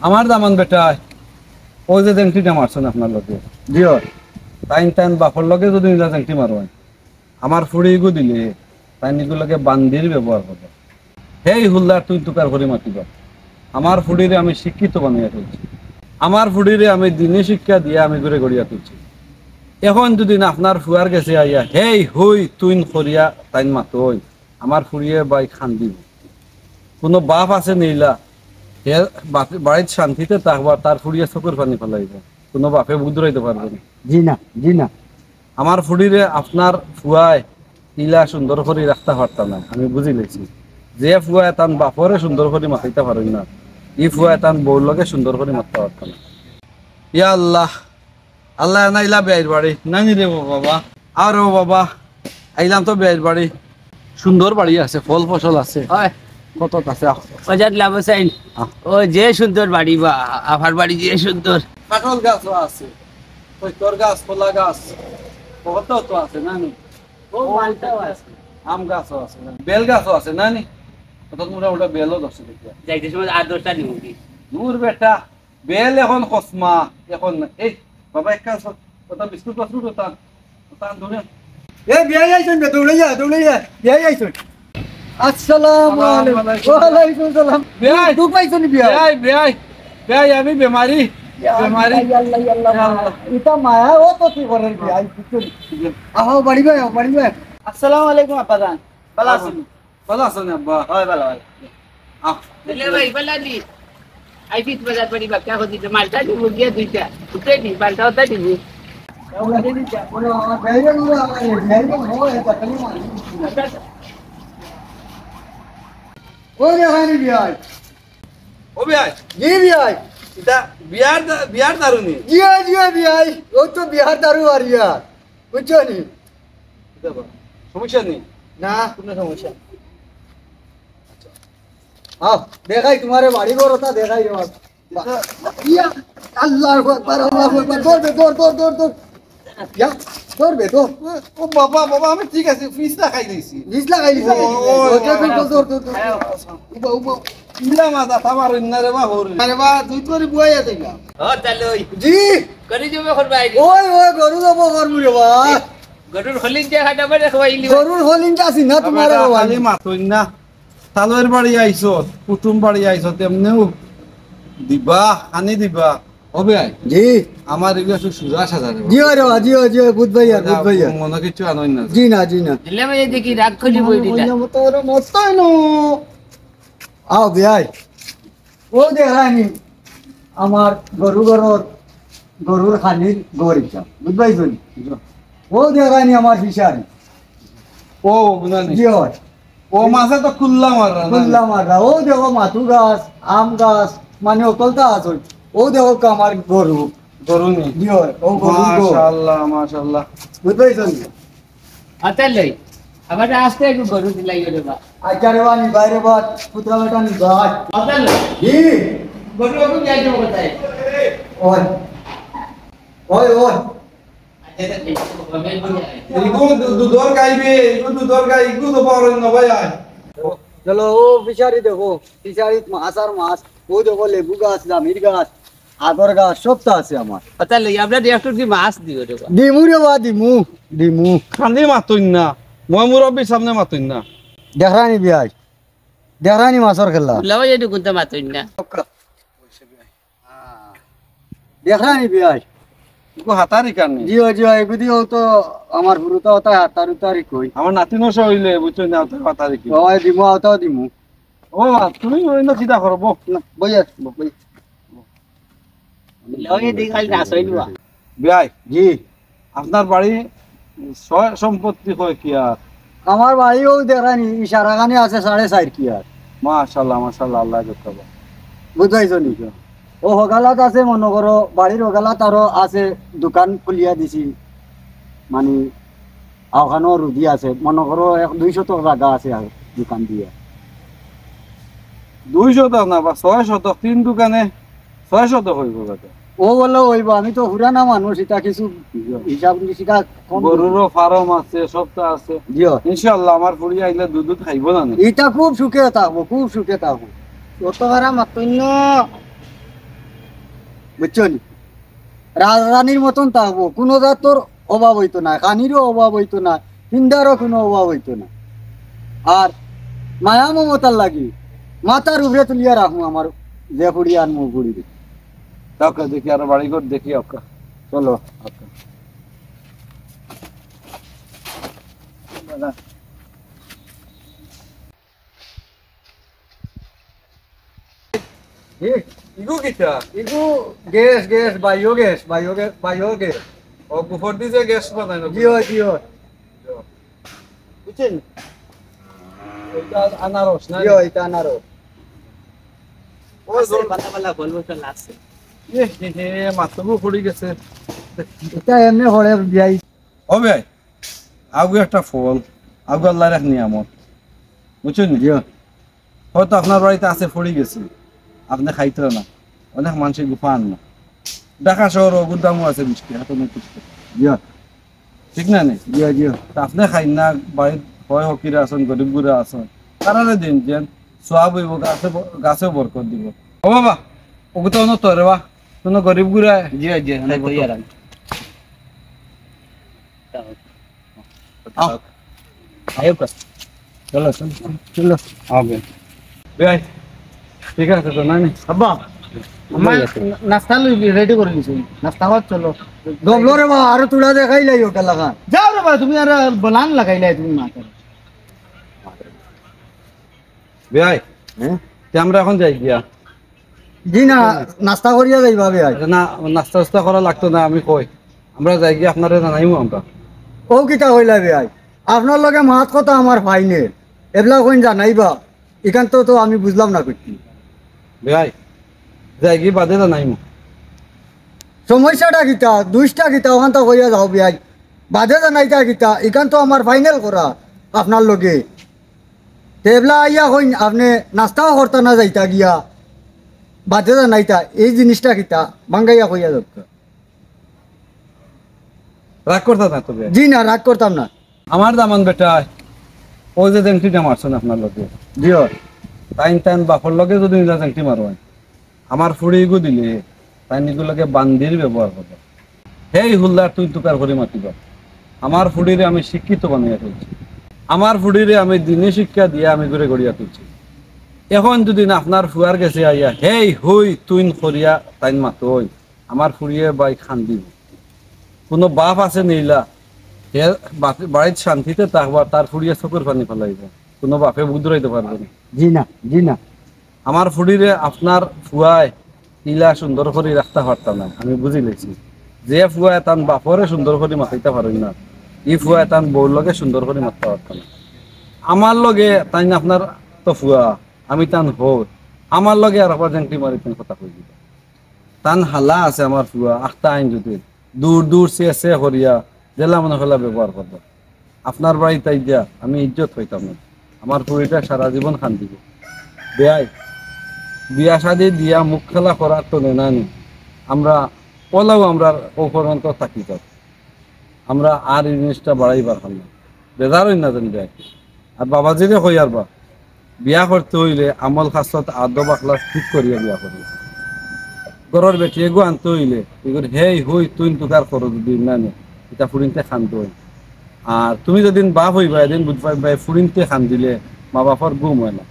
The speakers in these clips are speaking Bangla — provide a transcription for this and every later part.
আমার দামান বেটা ওই যে জেংটিটা মারছেন আপনার লগে দিও টাইম টাইম বাপর লগে যদি নিলা জেংটি মারবেন আমার ফুড়িগু দিলে তাই নিগুলোকে বান্দির ব্যবহার করবে হেই হুল্লার তুই তুকার করে মাতিবা আমার ফুড়িরে আমি শিক্ষিত বানিয়ে তুলছি আমার ফুড়িরে আমি দিনে শিক্ষা দিয়ে আমি ঘুরে গড়িয়া তুলছি এখন যদি আপনার ফুয়ার গেছে আইয়া হেই হুই তুই করিয়া তাই মাতো আমার ফুড়িয়ে বাই খান দিব কোনো বাপ আছে নিলা হে বাড়ির শান্তিতে থাকবার তার ফুড়িয়ে চকুর পানি ফেলাইব কোনো বাপে বুধরাইতে পারবে না জি না আমার ফুড়িরে আপনার ফুয়ায় ইলা সুন্দর করে রাখতে পারতাম না আমি বুঝি লেছি যে ফুয়ায় তান বাপরে সুন্দর করে মাথাইতে পারেন না ই ফুয়ায় তান বউর লগে সুন্দর করে মারতে পারতাম না ইয়া আল্লাহ আল্লাহ নাইলা বেয়ের বাড়ি নানি রে বাবা আর ও বাবা আইলাম তো বেয়ের বাড়ি সুন্দর বাড়ি আছে ফল ফসল আছে কত আছে বাজার লাভ আছে ও যে সুন্দর বাড়ি বা আমার বাড়ি যে সুন্দর কাঁঠাল গাছও আছে কৈতর গাছ কলা গাছ কত তো আছে নানি ও মালটাও আছে আম গাছও আছে বেল গাছও আছে নানি কত মোটামুটি বেলও ধরছে দেখিয়া যাইতে সময় 8-10টা নিব কি দূর বেটা বেল এখন কসমা এখন এই বাবা এক কাজ কথা বিস্কুট পাসকুট তান ধরে এ বিয়াই আইছেন বে দৌড়ে যা বিয়াই আইছেন আসসালামু আলাইকুম ওয়া আলাইকুম সালাম বিয়াই তুই পাইছনি বিয়াই বেয়াই আমি বেমারি আল্লাহ এটা মায়া ও তো কি করে বিয়াই আহো বাড়ি ভাই আসসালামু আলাইকুম আপাদান ভালো আছেন ভালো আছেন আব্বা হয় ভালো ভালো আহ দিলে ভাই ভালো নি আইফিস বাজার বাড়ি বা কা হদি মালটা দিব গিয়া দুইটা উঠে নি মালটা ওটা দিব ও বেয়াই জি বিয়াই এটা বিয়ার দারুনি জিয়া বিয়াই ও তো বিহার দারু আর ইয়ার বুঝছো নি সমস্যা নেই না কোনো সমস্যা আও দেখাই তোমারে বাড়ি ঘর ওটা দেখাই আমার ইয়া আল্লাহু আকবার দৌড় ইয়া দৌড় ও বাবা আমি ঠিক আছে ফিস লাগাই দিয়েছি নিজ লাগাই দিছে দৌড় ইলা মাথা তামার না রে বা হর আরে বা তুই তোরে বুয়াইয়া দেগা ও তাহলে ওই জি করি যাবে এখন বাইরে ওই গরু যাব গরু রে বা গরুর হলিন যে হাটা বাড়ি খাইলি গরুর হলিন যাসি না তোমার খালি মাথুই না তালুয়ের বাড়ি আইছো কুটুম বাড়ি আইছো তেমনেও দিবা আনি দিবা হবে জি আমার এগুলো সুজা সাজা জি বুধ ভাইয়া মনে কিছু আনই না জি না দিলে ভাই দেখি রাগ করি বইটা তোর মস্তাই নো আও বিয়াই ও দেখানি আমার গরুর খানির গরিবটা বুঝ পাইছো ও দেখানি আমার ফিশারি ও বুঝানি জি হয় ও মাছে তো খুললাম আর ও দেখো মাথু গাছ আম গাছ মানে অকলতা আছে ও দেখো আমার গরু গরুনি জি হয় ও গরু মাশাআল্লাহ বুঝ পাইছো আতালে আবার আসতে একটু গরু দিলাই রে বা আচারে বানি বাইরে বাত পুত্রা বেটা নি গাছ আতালে জি গরু আপনি যাই যাবো কোথায় ওই এগুলো দুধর গাইবে দুধর গাই এগুলো তো পাওয়ার না ভাই চলো ও ফিশারি দেখো ফিশারিত মাছ আর মাছ ও দেখো লেবু গাছ জামির গাছ আগর গাছ সব তো আছে আমার আতালে আমরা একটু কি মাছ দিও রে বা ডিমু রে বা ডিমু খালি মাতুন না মই মুরব্বীর সামনে মাতুন না দেখানি বিয়াই দেখানি মাছর খেলা লাও এই কোনটা মাতুন না দেখানি বিয়াই এগো হাতারি কারণে জিও এগুদি ও তো আমার গুরুতা হতা হাতার উতারি কই আমার নাতি নষ্ট হইলে বুঝছো না তো হাতারি কি ওই দিমু আওতাও দিমু ও তুমি অন্য চিন্তা করবো না বইয়া বই লাও এই দেখাল না সইলবা বিয়াই জি আপনার বাড়ি সয় সম্পত্তি হয় কি আর আমার বাড়িও দেখানি ইশারা খানি আছে 4.5 কি আর মাশাআল্লাহ আল্লাহ যতবা বুঝাইছো নি ও হগালাত আছে মনে করো বাড়ির হগালাত আরো আছে দোকান খুলিয়া দিছি মানে আওখানো রুদি আছে মনে করো 200 জায়গা আছে আর দোকান দিয়া 200 না বা 600 তিন দোকানে 600 হইব যাতে ও বলে হইব আমি তো হুরানা মানুষ এটা কিছু হিসাব নিশিকা গরুরও ফার্ম আছে সবটা আছে জিও ইনশাআল্লাহ আমার ফুড়ি আইলে দুধ খাইব না এটা খুব সুখে থাকবো খুব সুখে থাকবো কত হারা মাতুন বুঝছো নি রাজধানীর মতন থাকবো, কোনো জাতর অভাব হইতো না, খানিরও অভাব হইতো না, পিন্ডারও কোনো অভাব হইতো না। আর মায়া মমতার লাগি মাথার উপরে তুলিয়া রাখবো আমার যে ফুড়ি আর মো ফুড়ি। কাউকে দেখি আর বাড়ি ঘর দেখি ওকে। চলো ওকে। ইগু কিটা ইগু gas gas bio gas bio gas bio gas. ও গুফর দিছে গ্যাস বানাই না জিও জিও বুঝছেন? এটা আনারস না জিও এটা আনারো। ও জোর পালা পালা বলবো তো লাগছে হে মাতবু পড়ি গেছে। এটা এমনি হরে বিয়াই। ও ভাই আগু একটা ফল আগু আল্লাহর এক নিয়ামত বুঝছেন নি? জিও হয়তো আপনার বাড়িতে আছে পড়ে গেছে, আপনি খাইতে না, অনেক মানুষের গুফা আন না। ঢাকা শহর ওগুর দামও আছে মিষ্টি হাতে মিষ্টি, জিও ঠিক না নি? জিও জিও তা আপনি খাই না, বাড়ির হয় হকিরা আছেন, গরিব গুড়া আছেন, তারারে দিন যেন সোয়াব হইব, গাছেও বরকত দিব। ও বাবা ওগু তো অন্য তোরে বা কোনো গরিব গুড়া জিও জিও না কই আর আও আয়ো কর চলো চলো হবে ভাই ঠিক আছে তো নানি আব্বা আমার নাস্তা লই রেডি করে দিছি, নাস্তা কর চলো। গবলো রে বা আরো তুলা দেখাই লাই ওটা লাগা। যাও রে ভাই, তুমি আর বলান লাগাইলাই তুমি মাথা। ভাই হ্যাঁ তে আমরা এখন যাই গিয়া জি না নাস্তা করিয়া যাইবা বে আজ। না নাস্তা টাস্তা করা লাগতো না, আমি কই আমরা যাই গিয়া আপনারা জানাইমু আমরা। ও কিটা হইলা বে আজ, আপনার লগে মাত কথা আমার ফাইনে এবলা কইন জানাইবা, এখান তো আমি বুঝলাম না কইছি। ভাই যাই গিয়ে বাদে জানাইমু। সমস্যাটা কিতা দুইটা কিতা ওখান তো কইয়া যাও বে আজ, বাদে জানাইতা কিতা এখান তো আমার ফাইনাল করা আপনার লগে। এবলা আইয়া কইন আপনি নাস্তাও করতা না যাইতা গিয়া বাদে জানাইতা, এই জিনিসটা কিতা বাঙ্গাইয়া কইয়া যাও। রাগ করতে না তো ভাই, জি না রাগ করতাম না। আমার দামান বেটা ও যে জেংটিটা মারছেন আপনার লগে, জিও টাইম টাইম বাপর লগে যদি নিলা জেংটি মারোয়, আমার ফুড়ি গু দিলে তাই নিগুলোকে বান্দির ব্যবহার করবো। হেই হুল্লার তুই তুকার করে মাতিবা। আমার ফুড়িরে আমি শিক্ষিত বানিয়ে তুলছি, আমার ফুড়িরে আমি দিনে শিক্ষা দিয়ে আমি ঘুরে গড়িয়া তুলছি। এখন যদি না আপনার ফুয়ার গেছে আইয়া হেই হুই তুই করিয়া তাইন মাতই, আমার ফুড়িয়ে বাই খান দিব। কোনো বাপ আছে নিলা হে বাড়ির শান্তিতে থাকবার, তার ফুড়িয়ে চকুর পানি ফেলাইব, কোনো বাপে বুধরাইতে পারবে না। জি না জি না আমার ফুড়িরে আপনার ফুয়ায় ইলা সুন্দর করে রাখতে পারতাম না, আমি বুঝি লেছি। যে ফুয়ায় তান বাপরে সুন্দর করে মাথাইতে পারেন না, ই ফুয়ায় তান বউর লগে সুন্দর করে মারতে পারতাম না। আমার লগে তাই না আপনার তো ফুয়া, আমি তান হোক আমার লগে আর আবার জেংটি মারি তান কথা কই দিব। তান হালা আছে আমার ফুয়া আখতা আইন যদি দূর দূর সে করিয়া জেলা মনে ফেলা ব্যবহার করবো। আপনার বাড়ি তাই দিয়া আমি ইজ্জত হইতাম না, আমার ফুড়িটা সারা জীবন খান দিব। বেয়াই বিয়া শাদি দিয়া মুখ খেলা করার তো নেনানি, আমরা ওলাও আমরা পর্যন্ত থাকি যাব, আমরা আর এই জিনিসটা বাড়াইবার পারলাম না, বেজার হই না জানি দেয়। আর বাবাজিরে কই আর বা বিয়া করতে হইলে আমল খাসত আদব আখলাস ঠিক করিয়া বিয়া করি। গরর বেটি এগো আনতে হইলে এগুলো হেই হই তুই তুকার করো যদি না নে এটা ফুরিনতে খানতে হই। আর তুমি যেদিন বাপ হইবা এদিন বুঝবা ফুরিনতে খান দিলে মা বাপর গুম হয় না।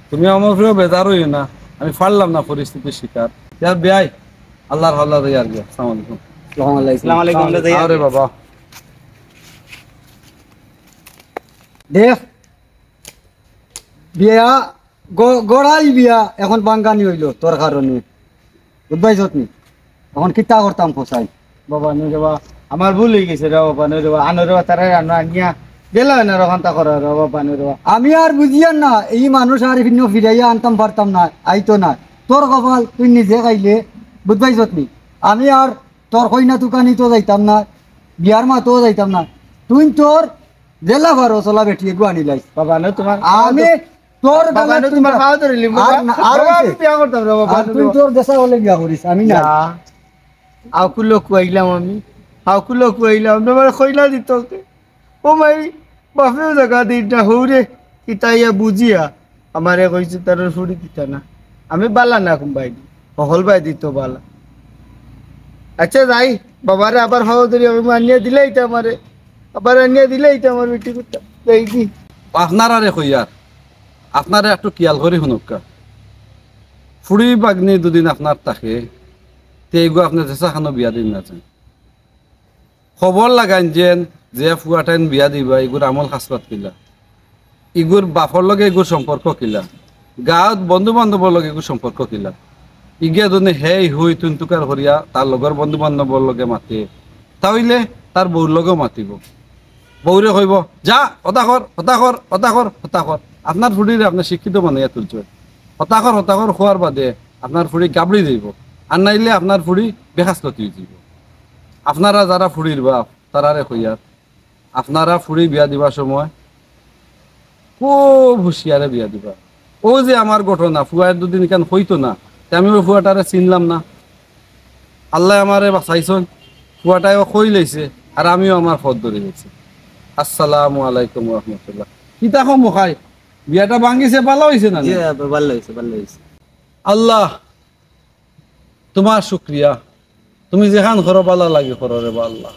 তুমি আমার ফিরেও বেজার হইও না, আমি পারলাম না পরিস্থিতির শিকার। ইয়ার বেয়াই আল্লাহর হাল্লা দেয় আর কি। আসসালামু আলাইকুম। আসসালামু আলাইকুম আরে বাবা দেখ বিয়া গড়াই বিয়া এখন বাঙ্গানি হইল তোর কারণে বুঝবাইছত নি, এখন কিতা করতাম ফসাই। বাবা নে বাবা আমার ভুল হয়ে গেছে রে বাবা নে বাবা আনো রে তারা রান্না আনিয়া গেল না রখান্তা করা রে বাবা নে বাবা। আমি আর বুঝিয়ান না এই মানুষ আর ভিন্ন ফিরাইয়া আনতাম পারতাম না, আইতো না। তোর কপাল তুই নিজে খাইলে বুঝবাইছত নি। আমি আর তোর কইনা তুকানি তো যাইতাম না, বিয়ার মাতো যাইতাম না। তুই তোর জেলা ভারো চলা বেটি এগু আনি লাইস। বাবা নে তোমার আমি তোর বাবা নে তোমার খাওয়া ধরিলি আর আমি বিয়া করতাম রে বাবা। তুই তোর দেশা বলে বিয়া করিস, আমি না। আকুলো কুয়াইলাম আমি, আকুলো কুয়াইলাম তোমার খইলা দিত ও মাই বাপেও জায়গা দিটা হৌরে কিতাইয়া বুঝিয়া আমারে কইছে তার ফুড়ি দিতা না। আমি বালা না কুম বাই সকল বাই দিত বালা আচ্ছা যাই বাবারে আবার হাওয়া ধরি আমি আনিয়ে দিলেই তো আমারে আবার আনিয়ে দিলেই তো আমার বেটি কুত্তা যাই কি আপনারা রে কইয়ার আপনারা একটু খেয়াল করে শুনুকা ফুড়ি বাগনি দুদিন আপনার থাকে তেগু আপনার চেষ্টা খানো বিয়া দিন না যায় খবর লাগাইন যেন যে ফুয়াটাইন বিয়া দিবা এগুর আমল খাসপাত কিলা ইগুর বাপর লগে এগুর সম্পর্ক কিলা গাঁৱত বন্ধু বান্ধৱৰ লগে এগুর সম্পর্ক কিলা ইগিয়া যদি হেই হুই তুনতুকার হরিয়া তার লগর বন্ধু বান্ধৱৰ লগে মাতে তাহলে তার বউর লগেও মাতিব বউরে কইব যা হতাখর হতাখর হতাখর হতাখর আপনার ফুড়িরে আপনি শিক্ষিত বানাইয়া তুলছ হতাখর হতাখর খোয়ার বাদে আপনার ফুড়ি গাবড়ি যাইব আর নাইলে আপনার ফুড়ি বেখাস্তি যাব আপনারা যারা ফুড়ির বাপ তারারে কইয়ার আপনারা ফুড়ি বিয়া দিবার সময় খুব হুঁশিয়ারে বিয়া দিবা ও যে আমার ঘটনা ফুয়ার দুদিন কেন হইতো না তে আমি ওই ফুয়াটারে চিনলাম না আল্লাহ আমারে বাঁচাইছন ফুয়াটাও কই লাইছে আর আমিও আমার পথ ধরে গেছি আসসালামু আলাইকুম রহমতুল্লাহ কিতা কম খাই বিয়াটা ভাঙ্গিছে ভালো হয়েছে না জি ভালো হয়েছে ভালো হয়েছে আল্লাহ তোমার শুক্রিয়া তুমি যেখান করো ভালো লাগে করো রে বা আল্লাহ